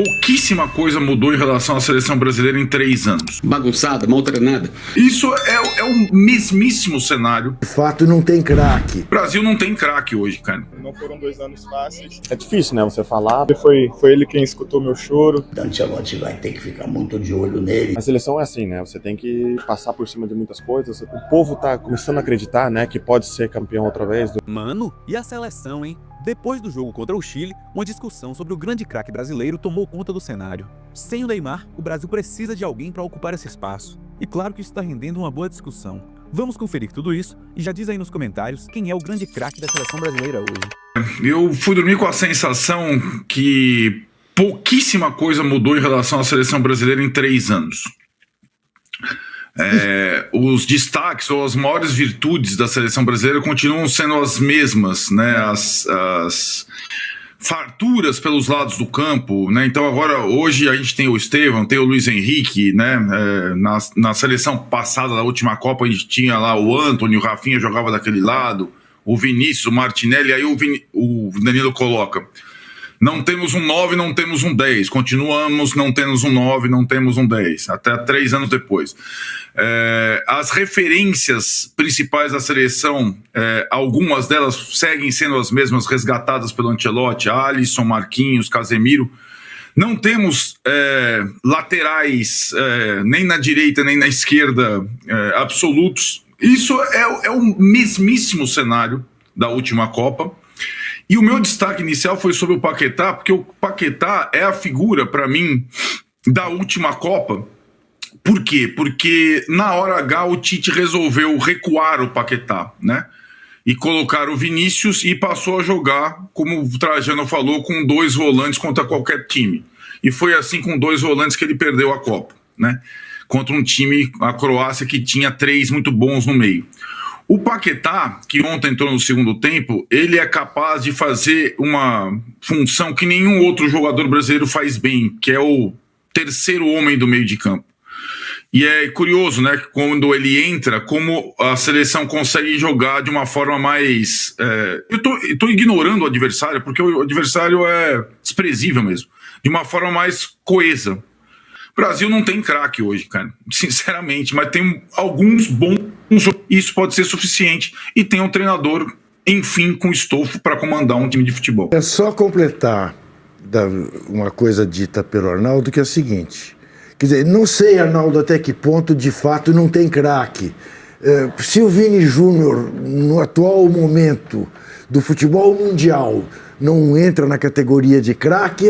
Pouquíssima coisa mudou em relação à seleção brasileira em 3 anos. Bagunçada, mal treinada. Isso é o mesmíssimo cenário. De fato, não tem craque. O Brasil não tem craque hoje, cara. Não foram 2 anos fáceis. É difícil, né, você falar. Foi ele quem escutou meu choro. O Ancelotti vai ter que ficar muito de olho nele. A seleção é assim, né, você tem que passar por cima de muitas coisas. O povo tá começando a acreditar, né, que pode ser campeão outra vez. Mano, e a seleção, hein? Depois do jogo contra o Chile, uma discussão sobre o grande craque brasileiro tomou conta do cenário. Sem o Neymar, o Brasil precisa de alguém para ocupar esse espaço. E claro que isso está rendendo uma boa discussão. Vamos conferir tudo isso e já diz aí nos comentários quem é o grande craque da seleção brasileira hoje. Eu fui dormir com a sensação que pouquíssima coisa mudou em relação à seleção brasileira em 3 anos. Os destaques ou as maiores virtudes da seleção brasileira continuam sendo as mesmas, né? As farturas pelos lados do campo, né? Então agora, hoje a gente tem o Estevão, tem o Luiz Henrique, né? Na seleção passada da última Copa a gente tinha lá o Antony, o Rafinha jogava daquele lado, o Vinícius, o Martinelli, aí o Danilo coloca: não temos um 9, não temos um 10. Continuamos, não temos um 9, não temos um 10. Até 3 anos depois. As referências principais da seleção, algumas delas seguem sendo as mesmas resgatadas pelo Ancelotti: Alisson, Marquinhos, Casemiro. Não temos laterais, nem na direita nem na esquerda, absolutos. Isso é o mesmíssimo cenário da última Copa. E o meu destaque inicial foi sobre o Paquetá, porque o Paquetá é a figura, para mim, da última Copa. Por quê? Porque na hora H o Tite resolveu recuar o Paquetá, né? E colocar o Vinícius e passou a jogar, como o Trajano falou, com 2 volantes contra qualquer time. E foi assim com 2 volantes que ele perdeu a Copa, né? Contra um time, a Croácia, que tinha 3 muito bons no meio. O Paquetá, que ontem entrou no segundo tempo, ele é capaz de fazer uma função que nenhum outro jogador brasileiro faz bem, que é o terceiro homem do meio de campo. E é curioso, né, quando ele entra, como a seleção consegue jogar de uma forma mais... Eu tô ignorando o adversário, porque o adversário é desprezível mesmo. De uma forma mais coesa. O Brasil não tem craque hoje, cara, sinceramente, mas tem alguns bons, isso pode ser suficiente, e tem um treinador, enfim, com estofo para comandar um time de futebol. É só completar uma coisa dita pelo Arnaldo, que é o seguinte: quer dizer, não sei, Arnaldo, até que ponto de fato não tem craque. Se o Vini Júnior, no atual momento do futebol mundial, não entra na categoria de craque,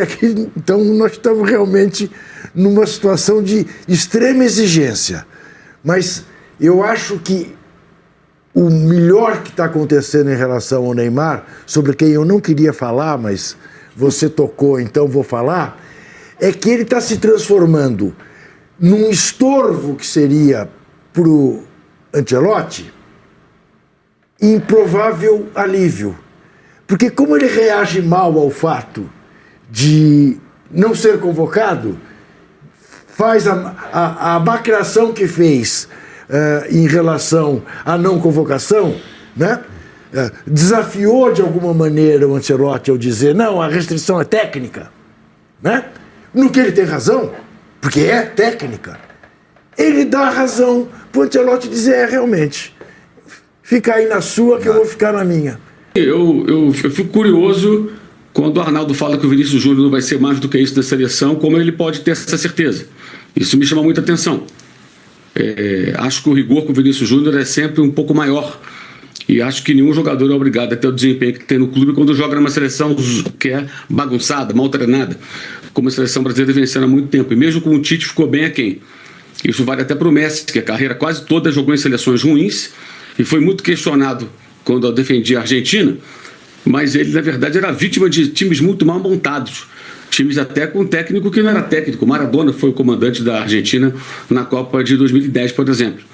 então nós estamos realmente numa situação de extrema exigência. Mas eu acho que o melhor que está acontecendo em relação ao Neymar, sobre quem eu não queria falar, mas você tocou, então vou falar, é que ele está se transformando num estorvo que seria para o Ancelotti em provável alívio. Porque como ele reage mal ao fato de não ser convocado, faz a macração que fez em relação à não convocação, né? Desafiou de alguma maneira o Ancelotti ao dizer: não, a restrição é técnica, né? No que ele tem razão, porque é técnica. Ele dá razão para o Ancelotti dizer: realmente, fica aí na sua que eu vou ficar na minha. Eu fico curioso quando o Arnaldo fala que o Vinícius Júnior não vai ser mais do que isso da seleção, como ele pode ter essa certeza. Isso me chama muita atenção. Acho que o rigor com o Vinícius Júnior é sempre um pouco maior. E acho que nenhum jogador é obrigado a ter o desempenho que tem no clube quando joga numa seleção que é bagunçada, mal treinada, como a seleção brasileira vem sendo há muito tempo. E mesmo com o Tite ficou bem aquém. Isso vale até para o Messi, que a carreira quase toda jogou em seleções ruins e foi muito questionado quando eu defendia a Argentina, mas ele, na verdade, era vítima de times muito mal montados. Times até com um técnico que não era técnico. Maradona foi o comandante da Argentina na Copa de 2010, por exemplo.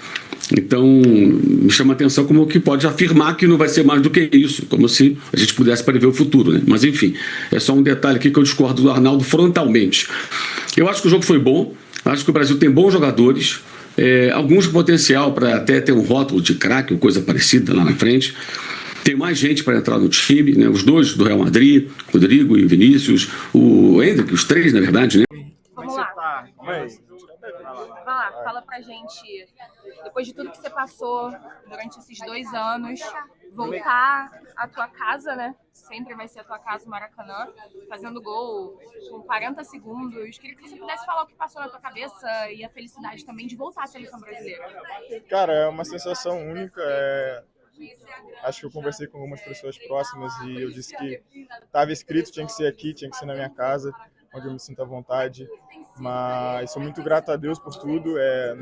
Então, me chama a atenção como que pode afirmar que não vai ser mais do que isso, como se a gente pudesse prever o futuro, né? Mas, enfim, é só um detalhe aqui que eu discordo do Arnaldo frontalmente. Eu acho que o jogo foi bom, acho que o Brasil tem bons jogadores, alguns com potencial para até ter um rótulo de craque ou coisa parecida lá na frente. Tem mais gente para entrar no time, né? Os dois do Real Madrid, Rodrigo e Vinícius, o Endrick, os três, na verdade, né? Vamos lá. Vai lá, fala pra gente, depois de tudo que você passou durante esses 2 anos, voltar à tua casa, né? Sempre vai ser a tua casa, o Maracanã, fazendo gol com 40 segundos. Queria que você pudesse falar o que passou na tua cabeça e a felicidade também de voltar à seleção brasileira. Cara, é uma sensação única. Acho que eu conversei com algumas pessoas próximas e eu disse que estava escrito, tinha que ser aqui, tinha que ser na minha casa, onde eu me sinto à vontade. Mas sou muito grato a Deus por tudo.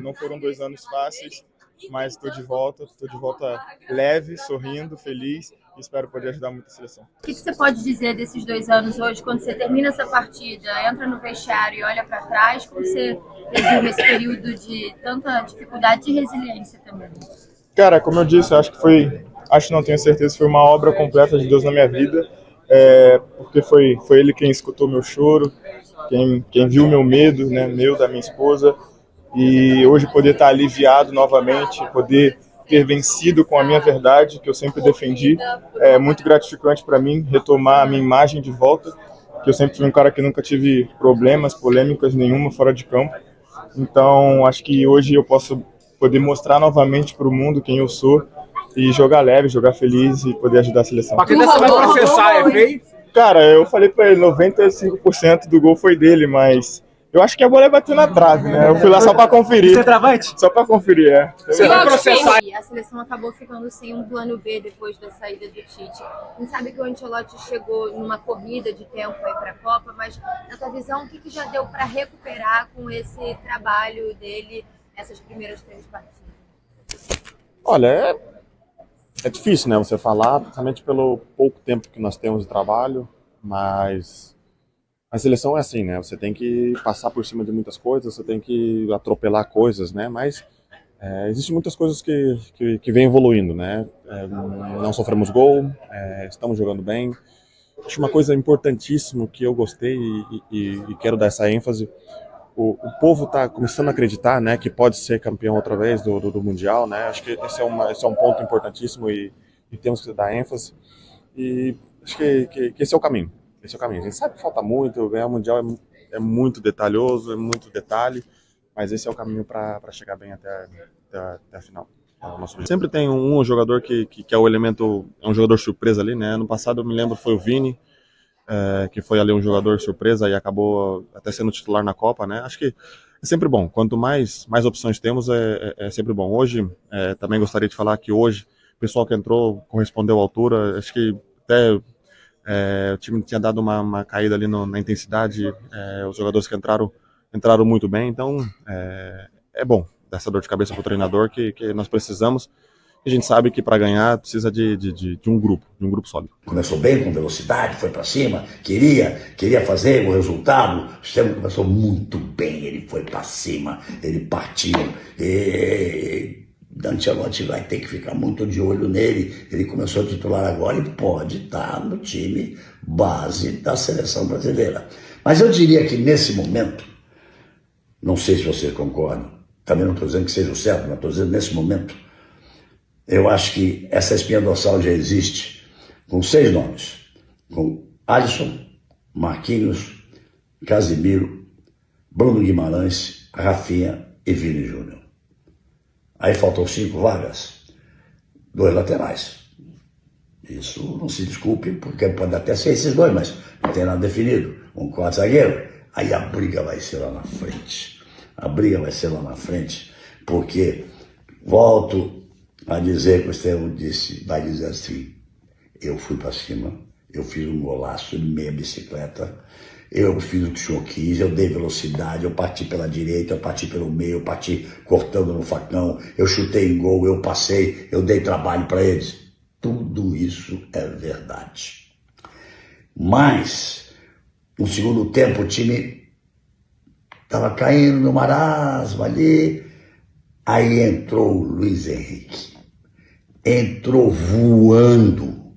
Não foram 2 anos fáceis, mas estou de volta leve, sorrindo, feliz e espero poder ajudar muito a seleção. O que você pode dizer desses 2 anos hoje, quando você termina essa partida, entra no vestiário e olha para trás, como você resume esse período de tanta dificuldade e resiliência também? Cara, como eu disse, não tenho certeza, foi uma obra completa de Deus na minha vida, porque foi Ele quem escutou meu choro, quem viu meu medo, né, meu, da minha esposa, e hoje poder estar aliviado novamente, poder ter vencido com a minha verdade, que eu sempre defendi, é muito gratificante para mim, retomar a minha imagem de volta, que eu sempre fui um cara que nunca tive problemas, polêmicas nenhuma fora de campo, então acho que hoje eu posso poder mostrar novamente para o mundo quem eu sou e jogar leve, jogar feliz e poder ajudar a seleção. Pra que você vai processar, é feio? Cara, eu falei pra ele, 95% do gol foi dele, mas eu acho que a bola bateu na trave, né? Eu fui lá só pra conferir. Você é travante? Só pra conferir, Você vai processar. A seleção acabou ficando sem um plano B depois da saída do Tite. A gente sabe que o Ancelotti chegou numa corrida de tempo aí pra Copa, mas na tua visão, o que já deu pra recuperar com esse trabalho dele nessas primeiras 3 partidas? Olha, é difícil, né, você falar, principalmente pelo pouco tempo que nós temos de trabalho, mas a seleção é assim, né, você tem que passar por cima de muitas coisas, você tem que atropelar coisas, né, mas existem muitas coisas que vêm evoluindo, né, não sofremos gol, estamos jogando bem. Acho uma coisa importantíssima que eu gostei e quero dar essa ênfase. O povo está começando a acreditar, né, que pode ser campeão outra vez do Mundial, né? Acho que esse é um ponto importantíssimo e temos que dar ênfase. E acho que esse é o caminho. Esse é o caminho. A gente sabe que falta muito, ganhar o Mundial é muito detalhoso, é muito detalhe, mas esse é o caminho para chegar bem até a final. Sempre tem um jogador que é o elemento, é um jogador surpresa ali, né? No passado eu me lembro foi o Vini, que foi ali um jogador surpresa e acabou até sendo titular na Copa, né? Acho que é sempre bom. Quanto mais opções temos, é sempre bom. Hoje, também gostaria de falar que hoje o pessoal que entrou correspondeu à altura. Acho que até o time tinha dado uma caída ali na intensidade. Os jogadores que entraram muito bem. Então, é bom dessa dor de cabeça para o treinador que nós precisamos. A gente sabe que para ganhar precisa de um grupo sólido. Começou bem, com velocidade, foi para cima, queria fazer o resultado. O sistema começou muito bem, ele foi para cima, ele partiu. Ancelotti vai ter que ficar muito de olho nele. Ele começou a titular agora e pode estar no time base da seleção brasileira. Mas eu diria que nesse momento, não sei se vocês concordam, também não estou dizendo que seja o certo, mas estou dizendo nesse momento, eu acho que essa espinha dorsal já existe com 6 nomes, com Alisson, Marquinhos, Casemiro, Bruno Guimarães, Rafinha e Vini Júnior. Aí faltam 5 vagas, 2 laterais. Isso não se desculpe, porque pode até ser esses 2, mas não tem nada definido. Um 4 zagueiro, aí a briga vai ser lá na frente. A briga vai ser lá na frente, porque volto a dizer que o Estevão vai dizer assim, eu fui para cima, eu fiz um golaço de meia bicicleta, eu fiz o que o senhor quis, eu dei velocidade, eu parti pela direita, eu parti pelo meio, eu parti cortando no facão, eu chutei em gol, eu passei, eu dei trabalho para eles. Tudo isso é verdade. Mas, no segundo tempo, o time estava caindo no marasmo ali, aí entrou o Luiz Henrique. Entrou voando.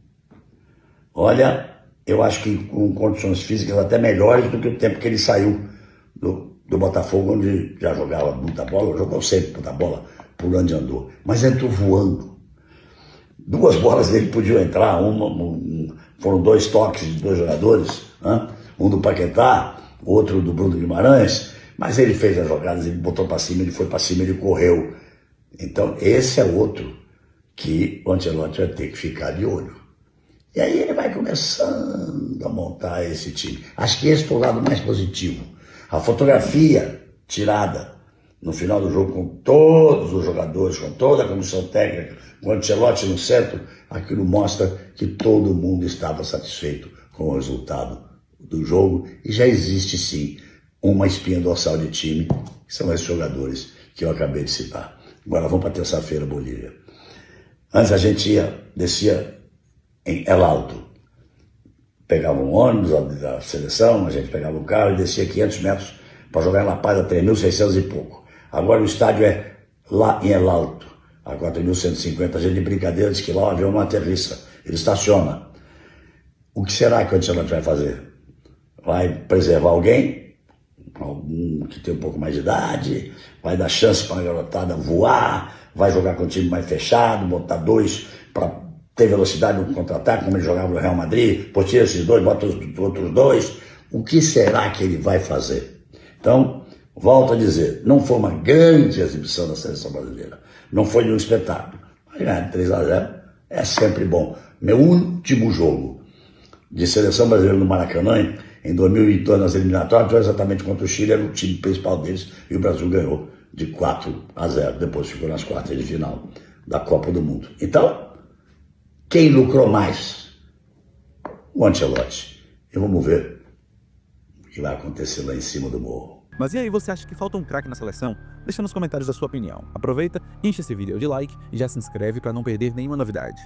Olha, eu acho que com condições físicas até melhores do que o tempo que ele saiu do Botafogo, onde já jogava muita bola, jogou sempre muita bola por onde andou. Mas entrou voando. 2 bolas dele podiam entrar, foram 2 toques de 2 jogadores, né? Um do Paquetá, outro do Bruno Guimarães, mas ele fez as jogadas, ele botou para cima, ele foi para cima, ele correu. Então esse é outro que o Ancelotti vai ter que ficar de olho. E aí ele vai começando a montar esse time. Acho que esse foi o lado mais positivo. A fotografia tirada no final do jogo com todos os jogadores, com toda a comissão técnica, com o Ancelotti no centro, aquilo mostra que todo mundo estava satisfeito com o resultado do jogo e já existe sim uma espinha dorsal de time, que são esses jogadores que eu acabei de citar. Agora vamos para terça-feira, Bolívia. Antes a gente descia em El Alto, pegava um ônibus da seleção, a gente pegava um carro e descia 500 metros para jogar em La Paz a 3.600 e pouco. Agora o estádio é lá em El Alto, a 4.150. A gente de brincadeira diz que lá o avião não aterrissa, ele estaciona. O que será que o Ancelotti vai fazer? Vai preservar alguém que tem um pouco mais de idade, vai dar chance para a garotada voar, vai jogar com o time mais fechado, botar 2 para ter velocidade no contra-ataque, como ele jogava no Real Madrid, pô, tira esses 2, bota os outros 2. O que será que ele vai fazer? Então, volto a dizer, não foi uma grande exibição da seleção brasileira, não foi nenhum espetáculo, mas ganhar de 3-0 é sempre bom. Meu último jogo de seleção brasileira no Maracanã, em 2002, nas eliminatórias, foi exatamente contra o Chile, era o time principal deles, e o Brasil ganhou de 4-0, depois ficou nas quartas de final da Copa do Mundo. Então, quem lucrou mais? O Ancelotti. E vamos ver o que vai acontecer lá em cima do morro. Mas e aí, você acha que falta um craque na seleção? Deixa nos comentários a sua opinião. Aproveita, enche esse vídeo de like e já se inscreve para não perder nenhuma novidade.